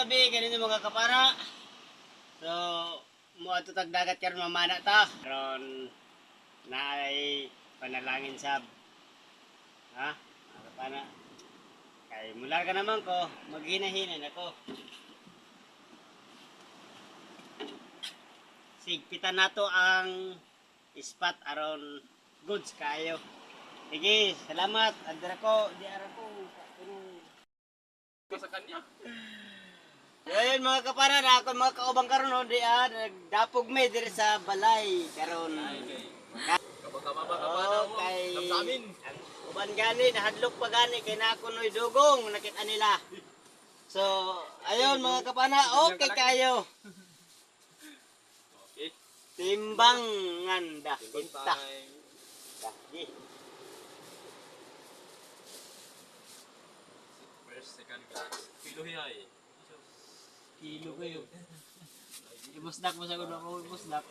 gabi ganito mga kapara. So mo ato tag dagat karon mamana ta. Karon naay panalangin sab. Ha? Mga kapara. Kay mula ka naman ko, maghinahinay nako. Sigpitan nato ang spot aron goods kayo. Sige, salamat. Andra ko, di ara ko. Sa kanya. Ayun mga kapara na ako mga kaubang karon no, di nagdapog me diri sa balay karon. Kabaka-baka mo. Okay. Sa amin. Uban gani nahadlok pa gani kay na ako noy dugong nakita nila. So, ayun mga kapana, okay kayo. Okay. Timbangan dah. Tinta. Dahgi. First, second class. Kilo hiyay. Kilo kayo. Ibusdak mo sa kuno ko ibusdak.